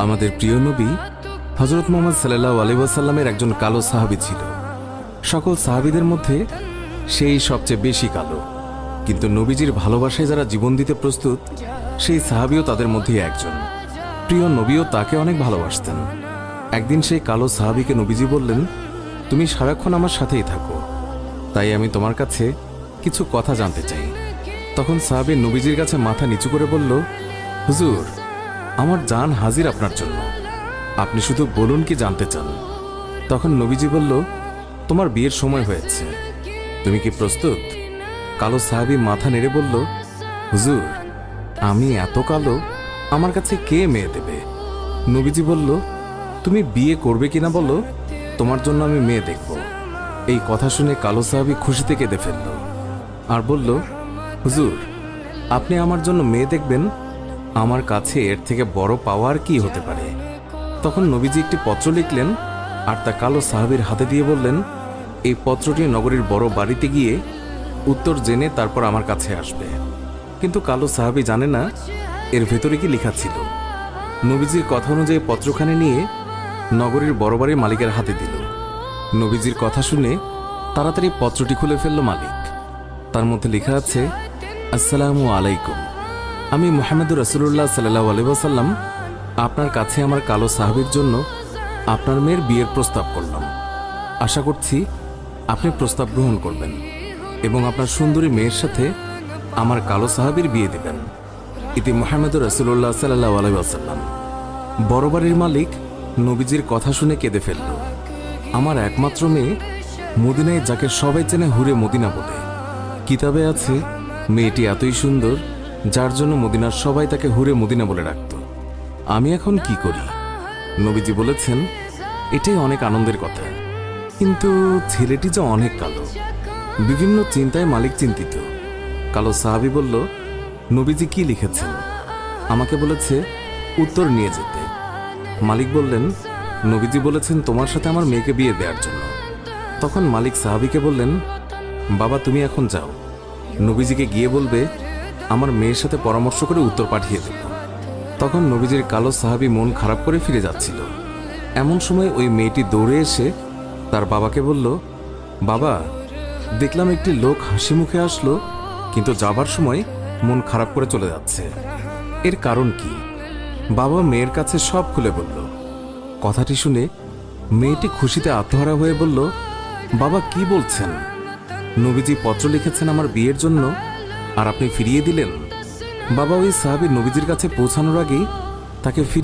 আমাদের প্রিয় নবী হযরত মুহাম্মদ সাল্লাল্লাহু আলাইহি ওয়াসাল্লামের একজন কালো সাহাবী ছিল। সকল সাহাবীদের মধ্যে সেই সবচেয়ে বেশি কালো, কিন্তু নবীজির ভালোবাসায় যারা জীবন দিতে প্রস্তুত সেই সাহাবীও তাদের মধ্যে একজন। প্রিয় নবীও তাকে অনেক ভালোবাসতেন। একদিন সেই কালো সাহাবীকে নবীজি বললেন, তুমি সারাক্ষণ আমার সাথেই থাকো, তাই আমি তোমার কাছে কিছু কথা জানতে চাই। তখন সাহাবী নবীজির কাছে মাথা নিচু করে বলল, হুজুর, আমার জান হাজির আপনার জন্য, আপনি শুধু বলুন কি জানতে চান। তখন নবীজি বলল, তোমার বিয়ের সময় হয়েছে, তুমি কি প্রস্তুত? কালো সাহাবী মাথা নেড়ে বলল, হুজুর, আমি এত কালো, আমার কাছে কে মেয়ে দেবে? নবীজি বলল, তুমি বিয়ে করবে কিনা বলো, তোমার জন্য আমি মেয়ে দেখব। এই কথা শুনে কালো সাহাবী খুশিতে কেঁদে ফেলল আর বলল, হুজুর, আপনি আমার জন্য মেয়ে দেখবেন, আমার কাছে এর থেকে বড় পাওয়ার কি হতে পারে? তখন নবীজি একটি পত্র লিখলেন আর তা কালো সাহাবীর হাতে দিয়ে বললেন, এই পত্রটি নগরীর বড় বাড়িতে গিয়ে উত্তর জেনে তারপর আমার কাছে আসবে। কিন্তু কালো সাহাবী জানে না এর ভেতরে কি লেখা ছিল। নবীজির কথা অনুযায়ী পত্রখানি নিয়ে নগরীর বড় বাড়ির মালিকের হাতে দিল। নবীজির কথা শুনে তাড়াতাড়ি পত্রটি খুলে ফেলল মালিক। তার মধ্যে লেখা আছে, আসসালামু আলাইকুম, আমি মুহাম্মদুর রাসূলুল্লাহ সাল্লাল্লাহু আলাইহি ওয়াসাল্লাম আপনার কাছে আমার কালো সাহাবীর জন্য আপনার মেয়ের বিয়ের প্রস্তাব করলাম। আশা করছি আপনি প্রস্তাব গ্রহণ করবেন এবং আপনার সুন্দরী মেয়ের সাথে আমার কালো সাহাবীর বিয়ে দেবেন। ইতি মুহাম্মদুর রাসূলুল্লাহ সাল্লাল্লাহু আলাইহি ওয়াসাল্লাম। বড় বাড়ির মালিক নবীজির কথা শুনে কেঁদে ফেলল। আমার একমাত্র মেয়ে, মদিনায় যাকে সবাই চেনে হুরে মদিনা বলে। কিতাবে আছে মেয়েটি এতই সুন্দর যার জন্য মদিনার সবাই তাকে হুরে মদিনা বলে ডাকত। আমি এখন কি করি? নবীজি বলেছেন, এটাই অনেক আনন্দের কথা, কিন্তু ছেলেটি যে অনেক কালো। বিভিন্ন চিন্তায় মালিক চিন্তিত। কালো সাহাবী বলল, নবীজি কি লিখেছেন? আমাকে বলেছে উত্তর নিয়ে যেতে। মালিক বললেন, নবীজি বলেছেন তোমার সাথে আমার মেয়েকে বিয়ে দেওয়ার জন্য। তখন মালিক সাহাবীকে বললেন, বাবা, তুমি এখন যাও, নবীজিকে গিয়ে বলবে আমার মেয়ের সাথে পরামর্শ করে উত্তর পাঠিয়ে দেব। তখন নবীজির কালো সাহাবী মন খারাপ করে ফিরে যাচ্ছিল। এমন সময় ওই মেয়েটি দৌড়ে এসে তার বাবাকে বলল, বাবা, দেখলাম একটি লোক হাসি মুখে আসলো, কিন্তু যাবার সময় মন খারাপ করে চলে যাচ্ছে, এর কারণ কি? বাবা মেয়ের কাছে সব খুলে বলল। কথাটি শুনে মেয়েটি খুশিতে আত্মহারা হয়ে বলল, বাবা, কি বলছেন? নবীজি পত্র লিখেছেন আমার বিয়ের জন্য, আর আপনি ফিরিয়ে দিলেন? বাবা ওই সাহাবী নবীজির কাছে পৌঁছানোর আগেই তাকে ফিরিয়ে